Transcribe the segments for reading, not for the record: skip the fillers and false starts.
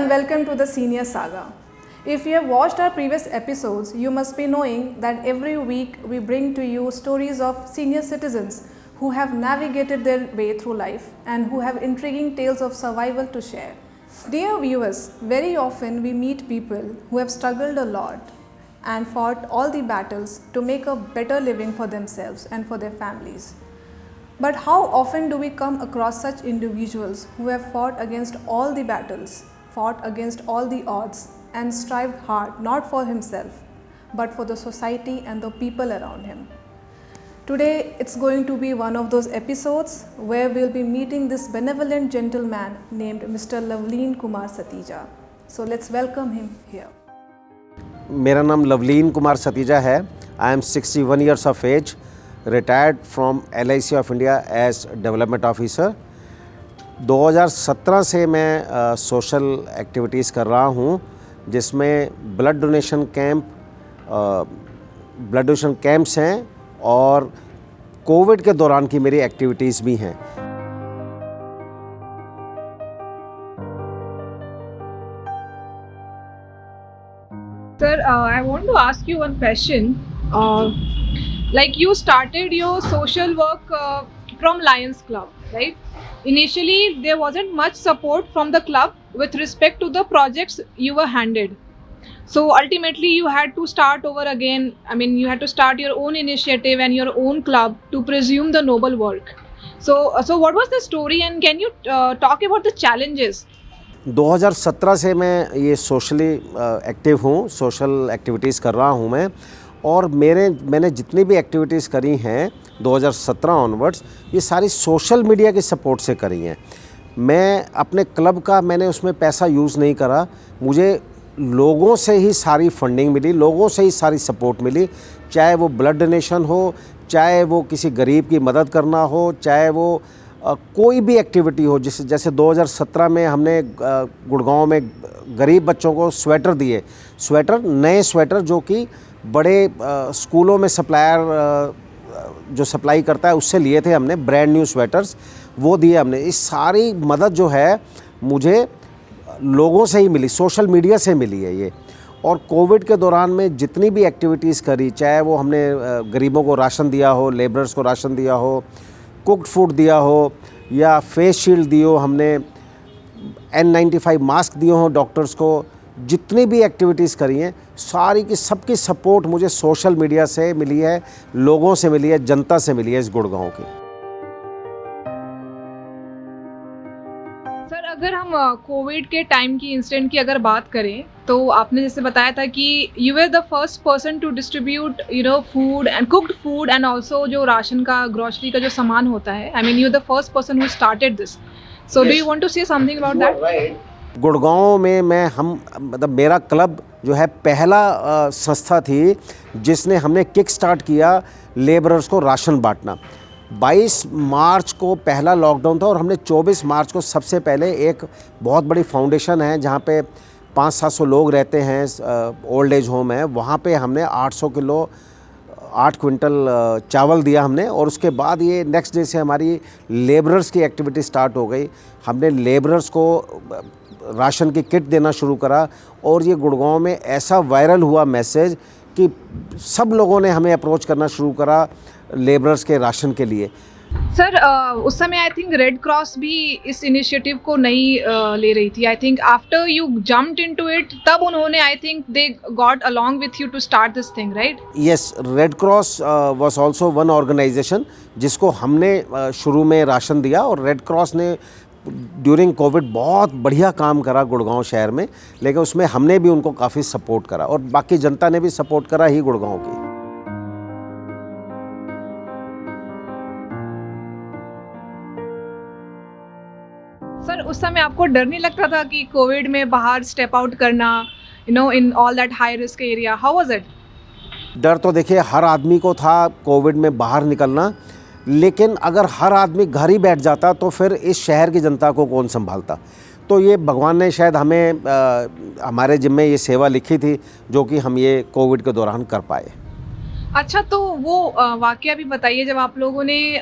and welcome to the Senior Saga. If you have watched our previous episodes, you must be knowing that every week we bring to you stories of senior citizens who have navigated their way through life and who have intriguing tales of survival to share. Dear viewers, very often we meet people who have struggled a lot and fought all the battles to make a better living for themselves and for their families. But how often do we come across such individuals who have fought against all the battles, fought against all the odds, and strived hard not for himself, but for the society and the people around him? Today, it's going to be one of those episodes where we'll be meeting this benevolent gentleman named Mr. Lavleen Kumar Satija. So let's welcome him here. मेरा नाम लवलीन कुमार सतीजा है. I am 61 years of age, retired from LIC of India as development officer. 2017 से मैं social activities कर रहा हूँ, जिसमें blood donation camps हैं और कोविड के दौरान की मेरी एक्टिविटीज़ भी हैं. Sir, I want to ask you one question. Like you started your social work from Lions Club, right? Initially, there wasn't much support from the club with respect to the projects you were handed. So ultimately, you had to start over again. I mean, you had to start your own initiative and your own club to pursue the noble work. So what was the story, and can you talk about the challenges? 2017 से मैं ये socially active हूँ, social activities कर रहा हूँ मैं. और मैंने जितनी भी एक्टिविटीज़ करी हैं 2017 ऑनवर्ड्स, ये सारी सोशल मीडिया के सपोर्ट से करी हैं. मैं अपने क्लब का मैंने उसमें पैसा यूज़ नहीं करा. मुझे लोगों से ही सारी फंडिंग मिली, लोगों से ही सारी सपोर्ट मिली. चाहे वो ब्लड डोनेशन हो, चाहे वो किसी गरीब की मदद करना हो, चाहे वो कोई भी एक्टिविटी हो. जैसे 2017 में हमने गुड़गांव में गरीब बच्चों को स्वेटर दिए. नए स्वेटर जो कि बड़े स्कूलों में सप्लायर जो सप्लाई करता है उससे लिए थे हमने, ब्रांड न्यू स्वेटर्स वो दिए हमने. इस सारी मदद जो है मुझे लोगों से ही मिली, सोशल मीडिया से मिली है ये. और कोविड के दौरान में जितनी भी एक्टिविटीज़ करी, चाहे वो हमने गरीबों को राशन दिया हो, लेबरर्स को राशन दिया हो, कुक्ड फूड दिया हो, या फेस शील्ड दियो, हमने N95 मास्क दिए हों डॉक्टर्स को, जितनी भी एक्टिविटीज़ करी हैं सारी की सबकी सपोर्ट मुझे सोशल मीडिया से मिली है, लोगों से मिली है, जनता से मिली है इस गुड़गांव की. सर, अगर हम कोविड के टाइम की इंसिडेंट की अगर बात करें, तो आपने जैसे बताया था कि you were the first person to distribute food and cooked food and also जो राशन का, ग्रोसरी का जो सामान होता है. I mean, you the first person who started this. So do you want to say something about that? Gurgaon में मतलब मेरा क्लब जो है पहला संस्था थी जिसने हमने किक स्टार्ट किया लेबरर्स को राशन बांटना. 22 मार्च को पहला लॉकडाउन था और हमने 24 मार्च को सबसे पहले एक बहुत बड़ी फाउंडेशन है जहाँ पे 500-700 लोग रहते हैं, ओल्ड एज होम है, वहाँ पे हमने 800 किलो 8 क्विंटल चावल दिया हमने. और उसके बाद ये नेक्स्ट डे से हमारी लेबरर्स की एक्टिविटी स्टार्ट हो गई. हमने लेबरर्स को राशन की किट देना शुरू करा और ये गुड़गांव में ऐसा वायरल हुआ मैसेज कि सब लोगों ने हमें अप्रोच करना शुरू करा लेबरर्स के राशन के लिए. सर, उस समय आई थिंक रेड क्रॉस भी इस इनिशिएटिव को नहीं ले रही थी. I think after you jumped into it, तब उन्होंने, I think they got along with you to start this thing, right? Yes, red cross was also one organization जिसको हमने शुरू में राशन दिया. और रेड क्रॉस ने ड्यूरिंग कोविड बहुत बढ़िया काम करा गुड़गांव शहर में, लेकिन उसमें हमने भी उनको काफ़ी सपोर्ट करा और बाकी जनता ने भी सपोर्ट करा ही गुड़गांव की. सर, उस समय आपको डर नहीं लगता था कि कोविड में बाहर स्टेप आउट करना, in all that high risk area? How was it? डर तो देखिए हर आदमी को था कोविड में बाहर निकलना, लेकिन अगर हर आदमी घर ही बैठ जाता तो फिर इस शहर की जनता को कौन संभालता. तो ये भगवान ने शायद हमें हमारे जिम्मे ये सेवा लिखी थी जो कि हम ये कोविड के दौरान कर पाए. अच्छा, तो वो वाकया भी बताइए जब आप लोगों ने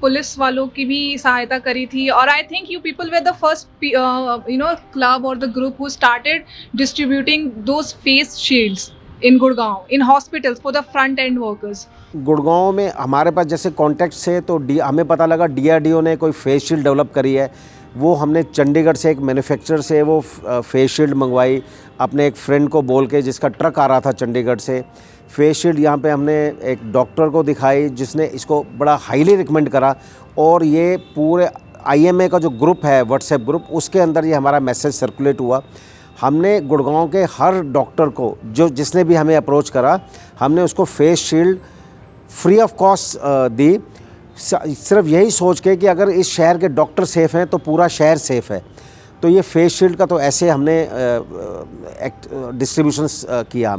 पुलिस वालों की भी सहायता करी थी, और I think you people were the first club और the group who started distributing those face shields in Gurgaon in hospitals for the front end workers. Gurgaon में हमारे पास जैसे कॉन्टैक्ट्स है तो हमें पता लगा डीआरडीओ ने कोई फेस शील्ड डेवलप करी है। वो हमने चंडीगढ़ से एक मैन्युफैक्चरर से वो फेस शील्ड मंगवाई अपने एक फ्रेंड को बोल के, जिसका ट्रक आ रहा था चंडीगढ़ से। फेस शील्ड यहाँ पे हमने एक डॉक्टर को दिखाई जिसने इसको बड़ा हाईली रिकमेंड करा, और ये पूरे आईएमए का जो ग्रुप है, व्हाट्सएप ग्रुप, उसके अंदर ये हमारा मैसेज सर्कुलेट हुआ। हमने गुड़गांव के हर डॉक्टर को जिसने भी हमें अप्रोच करा, हमने उसको face shield free of cost दी, सिर्फ यही सोच के कि अगर इस शहर के डॉक्टर सेफ़ हैं तो पूरा शहर सेफ़ है। तो ये फेस शील्ड का तो ऐसे हमने डिस्ट्रीब्यूशंस किया।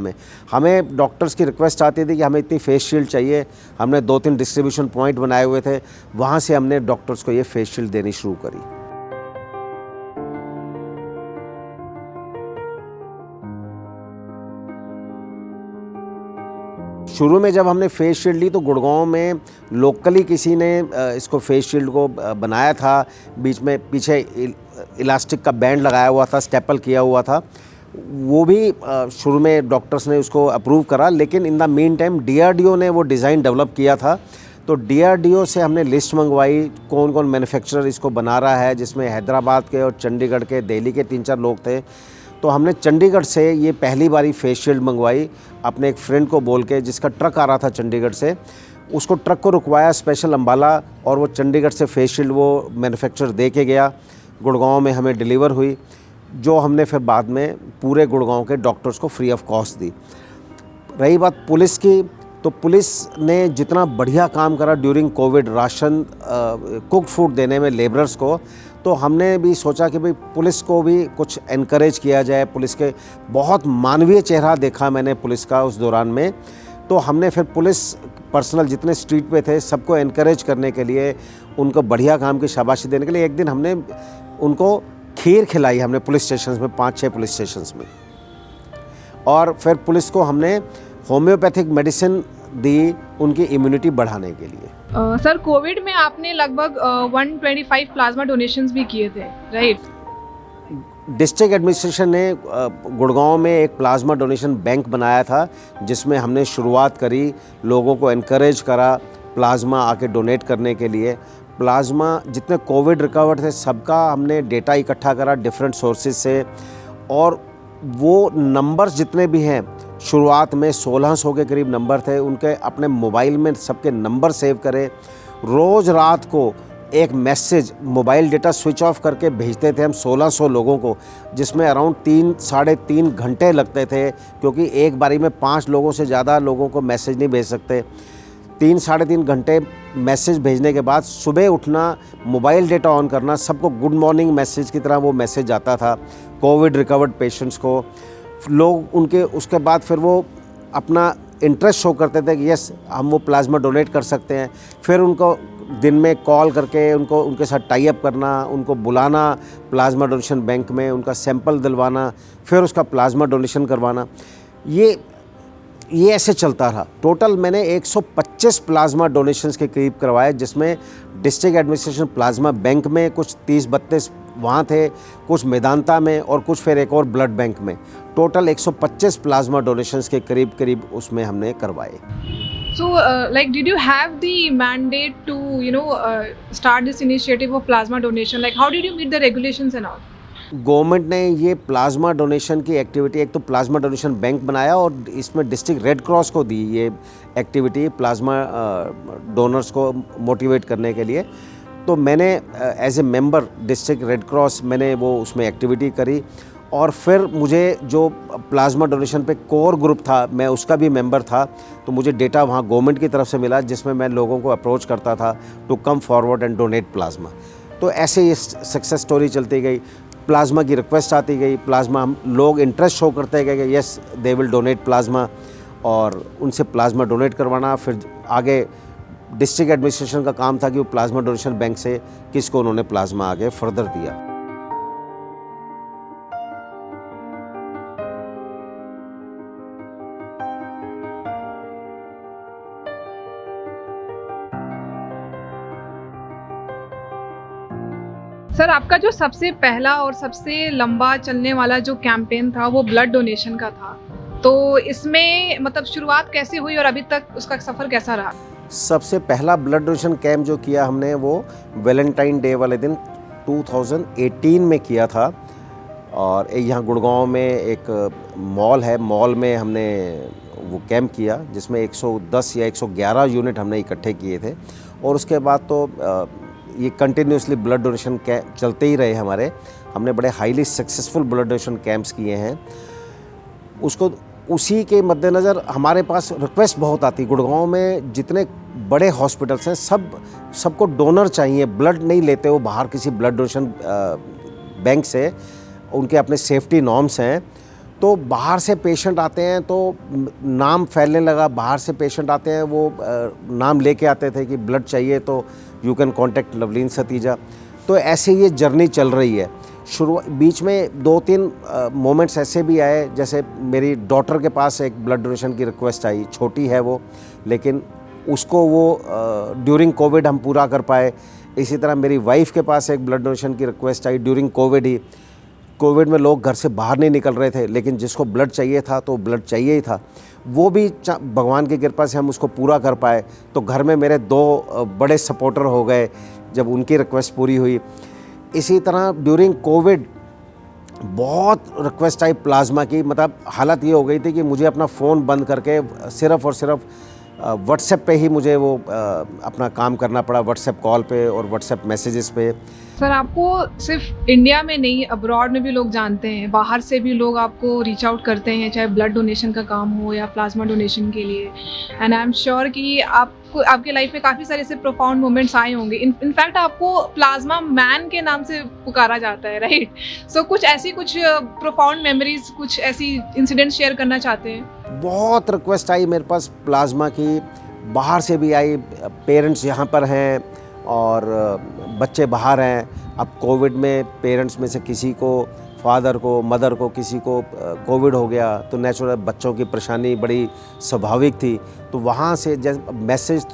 हमें डॉक्टर्स की रिक्वेस्ट आती थी कि हमें इतनी फेस शील्ड चाहिए। हमने 2-3 डिस्ट्रीब्यूशन पॉइंट बनाए हुए थे, वहाँ से हमने डॉक्टर्स को ये फेस शील्ड देनी शुरू करी। शुरू में जब हमने फेस शील्ड ली तो गुड़गांव में लोकली किसी ने इसको फेस शील्ड को बनाया था, बीच में पीछे इलास्टिक का बैंड लगाया हुआ था, स्टेपल किया हुआ था। वो भी शुरू में डॉक्टर्स ने उसको अप्रूव करा, लेकिन in the mean time DRDO ने वो डिज़ाइन डेवलप किया था। तो डीआरडीओ से हमने लिस्ट मंगवाई कौन कौन मैन्युफैक्चरर इसको बना रहा है, जिसमें हैदराबाद के और चंडीगढ़ के, दिल्ली के 3-4 लोग थे। तो हमने चंडीगढ़ से ये पहली बारी फेस शील्ड मंगवाई अपने एक फ्रेंड को बोल के, जिसका ट्रक आ रहा था चंडीगढ़ से। उसको ट्रक को रुकवाया स्पेशल अम्बाला, और वो चंडीगढ़ से फेस शील्ड वो मैन्युफैक्चरर दे के गया। गुड़गांव में हमें डिलीवर हुई, जो हमने फिर बाद में पूरे गुड़गांव के डॉक्टर्स को फ्री ऑफ कॉस्ट दी। रही बात पुलिस की, तो पुलिस ने जितना बढ़िया काम करा during Covid, ration cook food देने में लेबरर्स को, तो हमने भी सोचा कि भाई पुलिस को भी कुछ एनकरेज किया जाए। पुलिस के बहुत मानवीय चेहरा देखा मैंने पुलिस का उस दौरान में। तो हमने फिर पुलिस पर्सनल जितने स्ट्रीट पे थे सबको एनकरेज करने के लिए, उनको बढ़िया काम की शाबाशी देने के लिए, एक दिन हमने उनको खीर खिलाई हमने पुलिस स्टेशंस में, 5-6 पुलिस स्टेशंस में। और फिर पुलिस को हमने होम्योपैथिक मेडिसिन दी उनकी इम्यूनिटी बढ़ाने के लिए। सर, कोविड में आपने लगभग 125 प्लाज्मा डोनेशंस भी किए थे, राइट? डिस्ट्रिक्ट एडमिनिस्ट्रेशन ने गुड़गांव में एक प्लाज्मा डोनेशन बैंक बनाया था, जिसमें हमने शुरुआत करी, लोगों को एनकरेज करा प्लाज्मा आके डोनेट करने के लिए। प्लाज्मा जितने कोविड रिकवर्ड थे सबका हमने डेटा इकट्ठा करा डिफरेंट सोर्सेज से, और वो नंबर्स जितने भी हैं, शुरुआत में 1600 के करीब नंबर थे, उनके अपने मोबाइल में सबके नंबर सेव करे। रोज़ रात को एक message mobile data switch off करके भेजते थे हम 1600 लोगों को, जिसमें अराउंड 3-3.5 घंटे लगते थे, क्योंकि एक बारी में 5 लोगों से ज़्यादा लोगों को मैसेज नहीं भेज सकते। 3-3.5 घंटे मैसेज भेजने के बाद सुबह उठना, मोबाइल डेटा ऑन करना, सबको गुड मॉर्निंग मैसेज की तरह वो मैसेज आता था कोविड रिकवर्ड पेशेंट्स को। लोग उनके उसके बाद फिर वो अपना इंटरेस्ट शो करते थे कि यस हम वो प्लाज्मा डोनेट कर सकते हैं। फिर उनको दिन में कॉल करके उनके साथ टाई अप करना, उनको बुलाना प्लाज्मा डोनेशन बैंक में, उनका सैंपल दिलवाना, फिर उसका प्लाज्मा डोनेशन करवाना। ये ऐसे चलता रहा। टोटल मैंने 125 प्लाज्मा डोनेशंस के करीब करवाए, जिसमें डिस्ट्रिक्ट एडमिनिस्ट्रेशन प्लाज्मा बैंक में कुछ 30-32 वहाँ थे, कुछ मेदांता में, और कुछ फिर एक और ब्लड बैंक में। टोटल 125 प्लाज्मा डोनेशंस के करीब उसमें हमने करवाए। So, did you have the mandate to, start this initiative of plasma donation? Like, how did you meet the regulations and all? Government ने ये प्लाज्मा डोनेशन की एक्टिविटी, एक तो प्लाज्मा डोनेशन बैंक बनाया और इसमें डिस्ट्रिक्ट रेड क्रॉस को दी ये एक्टिविटी प्लाज्मा डोनर्स को मोटिवेट करने के लिए। तो मैंने as a member district red cross मैंने वो उसमें एक्टिविटी करी, और फिर मुझे जो प्लाज्मा डोनेशन पे कोर ग्रुप था मैं उसका भी मेंबर था। तो मुझे डेटा वहाँ गवर्नमेंट की तरफ से मिला, जिसमें मैं लोगों को अप्रोच करता था to come forward and donate plasma. तो ऐसे ही सक्सेस स्टोरी चलती गई, प्लाज्मा की रिक्वेस्ट आती गई, प्लाज्मा हम लोग इंटरेस्ट शो करते गए कि yes they will donate plasma, और उनसे प्लाज्मा डोनेट करवाना। फिर आगे डिस्ट्रिक्ट एडमिनिस्ट्रेशन का काम था कि वो प्लाज्मा डोनेशन बैंक से किसको उन्होंने प्लाज्मा आगे फर्दर दिया। सर आपका जो सबसे पहला और सबसे लंबा चलने वाला जो कैंपेन था वो ब्लड डोनेशन का था, तो इसमें मतलब शुरुआत कैसे हुई और अभी तक उसका सफ़र कैसा रहा? सबसे पहला ब्लड डोनेशन कैंप जो किया हमने वो वैलेंटाइन डे वाले दिन 2018 में किया था। और यहाँ गुड़गांव में एक मॉल है, मॉल में हमने वो कैंप किया जिसमें 110 या 111 यूनिट हमने इकट्ठे किए थे। और उसके बाद तो ये कंटिन्यूसली ब्लड डोनेशन कैंप चलते ही रहे हमारे। हमने बड़े highly successful blood donation camps किए हैं। उसको उसी के मद्देनज़र हमारे पास रिक्वेस्ट बहुत आती। गुड़गांव में जितने बड़े हॉस्पिटल्स हैं सबको डोनर चाहिए, ब्लड नहीं लेते वो बाहर किसी ब्लड डोनेशन बैंक से, उनके अपने सेफ्टी नॉर्म्स हैं। तो बाहर से पेशेंट आते हैं तो नाम फैलने लगा, बाहर से पेशेंट आते हैं वो नाम लेके आते थे कि ब्लड चाहिए तो you can contact Lovleen Satija. तो ऐसे ये जर्नी चल रही है। बीच में 2-3 मोमेंट्स ऐसे भी आए, जैसे मेरी डॉटर के पास एक ब्लड डोनेशन की रिक्वेस्ट आई, छोटी है वो, लेकिन उसको वो ड्यूरिंग कोविड हम पूरा कर पाए। इसी तरह मेरी वाइफ के पास एक ब्लड डोनेशन की रिक्वेस्ट आई ड्यूरिंग कोविड ही। कोविड में लोग घर से बाहर नहीं निकल रहे थे, लेकिन जिसको ब्लड चाहिए था तो ब्लड चाहिए ही था। वो भी भगवान की कृपा से हम उसको पूरा कर पाए। तो घर में मेरे 2 बड़े सपोर्टर हो गए जब उनकी रिक्वेस्ट पूरी हुई। इसी तरह ड्यूरिंग कोविड बहुत रिक्वेस्ट आई प्लाज्मा की। मतलब हालत ये हो गई थी कि मुझे अपना फ़ोन बंद करके सिर्फ़ और सिर्फ व्हाट्सएप पे ही मुझे वो अपना काम करना पड़ा, व्हाट्सएप कॉल पे और व्हाट्सएप मैसेजेस पे। सर आपको सिर्फ इंडिया में नहीं, अब्रॉड में भी लोग जानते हैं, बाहर से भी लोग आपको रीच आउट करते हैं, चाहे ब्लड डोनेशन का काम हो या प्लाज्मा डोनेशन के लिए। एंड आई एम श्योर कि आपको आपके लाइफ में काफ़ी सारे ऐसे प्रोफाउंड मोमेंट्स आए होंगे। इनफैक्ट आपको प्लाज्मा मैन के नाम से पुकारा जाता है, राइट? सो कुछ प्रोफाउंड मेमोरीज, कुछ ऐसी इंसिडेंट शेयर करना चाहते हैं? बहुत रिक्वेस्ट आई मेरे पास प्लाज्मा की, बाहर से भी आई। पेरेंट्स यहाँ पर हैं और बच्चे बाहर हैं। अब कोविड में पेरेंट्स में से किसी को, फादर को, मदर को, किसी को कोविड हो गया तो नेचुरल बच्चों की परेशानी बड़ी स्वाभाविक थी। तो वहाँ से जब मैसेज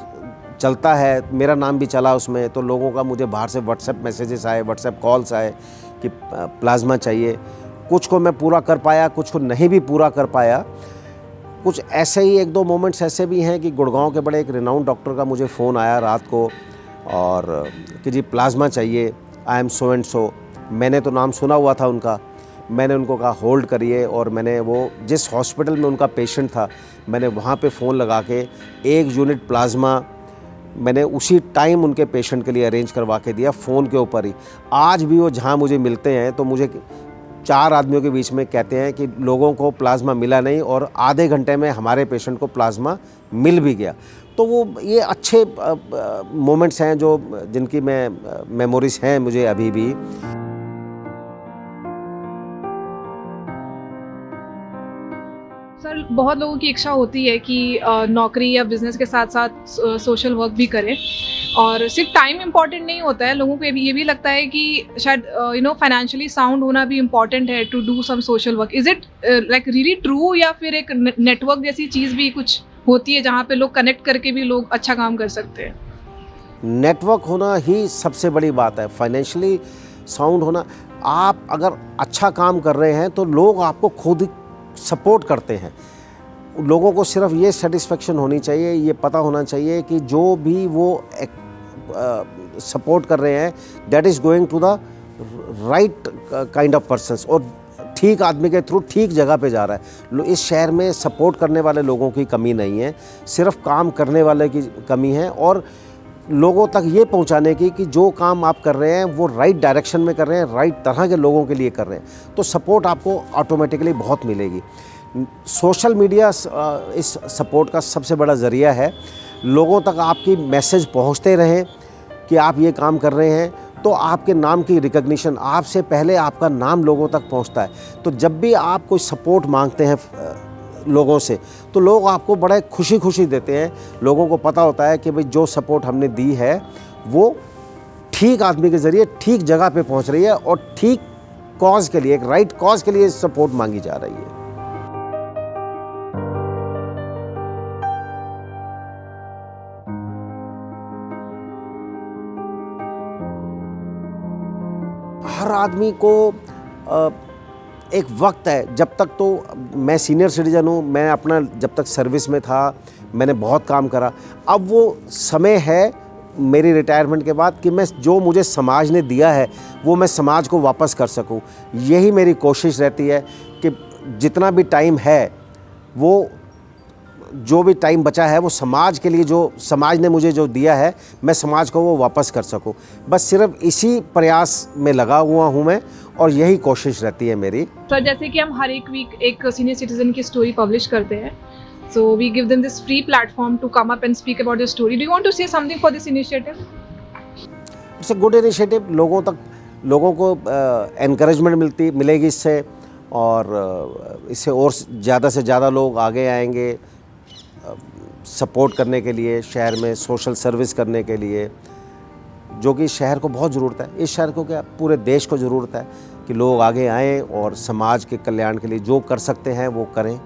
चलता है, मेरा नाम भी चला उसमें, तो लोगों का मुझे बाहर से व्हाट्सएप मैसेजेस आए, व्हाट्सएप कॉल्स आए कि प्लाज्मा चाहिए। कुछ को मैं पूरा कर पाया, कुछ को नहीं भी पूरा कर पाया। कुछ ऐसे ही 1-2 मोमेंट्स ऐसे भी हैं कि गुड़गांव के बड़े एक रिनाउंड डॉक्टर का मुझे फ़ोन आया रात को और कि जी प्लाज्मा चाहिए, I am so and so. मैंने तो नाम सुना हुआ था उनका। मैंने उनको कहा होल्ड करिए, और मैंने वो जिस हॉस्पिटल में उनका पेशेंट था मैंने वहाँ पे फ़ोन लगा के 1 यूनिट प्लाज्मा मैंने उसी टाइम उनके पेशेंट के लिए अरेंज करवा के दिया, फ़ोन के ऊपर ही। आज भी वो जहाँ मुझे मिलते हैं तो मुझे 4 आदमियों के बीच में कहते हैं कि लोगों को प्लाज्मा मिला नहीं और आधे घंटे में हमारे पेशेंट को प्लाज्मा मिल भी गया। तो वो ये अच्छे मोमेंट्स हैं जो जिनकी मेमोरीज हैं मुझे अभी भी। सर बहुत लोगों की इच्छा होती है कि नौकरी या बिजनेस के साथ साथ सोशल वर्क भी करें, और सिर्फ टाइम इम्पॉर्टेंट नहीं होता है, लोगों को ये भी लगता है कि शायद फाइनेंशियली साउंड होना भी इम्पॉर्टेंट है to do some social work. Is it like really true, या फिर एक नेटवर्क जैसी चीज़ भी कुछ होती है जहाँ पे लोग कनेक्ट करके भी लोग अच्छा काम कर सकते हैं? नेटवर्क होना ही सबसे बड़ी बात है, फाइनेंशियली साउंड होना। आप अगर अच्छा काम कर रहे हैं तो लोग आपको खुद सपोर्ट करते हैं। लोगों को सिर्फ ये सेटिस्फेक्शन होनी चाहिए, ये पता होना चाहिए कि जो भी वो सपोर्ट कर रहे हैं that is going to the right kind of persons, और ठीक आदमी के थ्रू ठीक जगह पे जा रहा है। इस शहर में सपोर्ट करने वाले लोगों की कमी नहीं है, सिर्फ काम करने वाले की कमी है, और लोगों तक ये पहुंचाने की कि जो काम आप कर रहे हैं वो राइट डायरेक्शन में कर रहे हैं, राइट तरह के लोगों के लिए कर रहे हैं, तो सपोर्ट आपको ऑटोमेटिकली बहुत मिलेगी। सोशल मीडिया इस सपोर्ट का सबसे बड़ा ज़रिया है। लोगों तक आपकी मैसेज पहुंचते रहें कि आप ये काम कर रहे हैं, तो आपके नाम की रिकग्निशन, आपसे पहले आपका नाम लोगों तक पहुंचता है। तो जब भी आप कोई सपोर्ट मांगते हैं लोगों से, तो लोग आपको बड़ा खुशी देते हैं। लोगों को पता होता है कि भाई जो सपोर्ट हमने दी है वो ठीक आदमी के ज़रिए ठीक जगह पे पहुंच रही है, और ठीक कॉज के लिए, एक राइट कॉज के लिए सपोर्ट मांगी जा रही है। हर आदमी को एक वक्त है, जब तक तो मैं सीनियर सिटीज़न हूँ, मैं अपना जब तक सर्विस में था मैंने बहुत काम करा। अब वो समय है मेरी रिटायरमेंट के बाद कि मैं जो मुझे समाज ने दिया है वो मैं समाज को वापस कर सकूं। यही मेरी कोशिश रहती है कि जितना भी टाइम है, वो जो भी टाइम बचा है वो समाज के लिए, जो समाज ने मुझे जो दिया है मैं समाज को वो वापस कर सकूं। बस सिर्फ इसी प्रयास में लगा हुआ हूं मैं, और यही कोशिश रहती है मेरी। सर जैसे कि हम हर एक वीक एक सीनियर सिटीजन की स्टोरी पब्लिश करते हैं, so we give them this free platform to come up and speak about their story. Do you want to say something for this initiative? It's a good initiative. लोगों को encouragement मिलेगी इससे, और इससे और ज़्यादा से ज़्यादा लोग आगे आएंगे सपोर्ट करने के लिए, शहर में सोशल सर्विस करने के लिए, जो कि शहर को बहुत ज़रूरत है। इस शहर को क्या, पूरे देश को ज़रूरत है कि लोग आगे आएँ और समाज के कल्याण के लिए जो कर सकते हैं वो करें।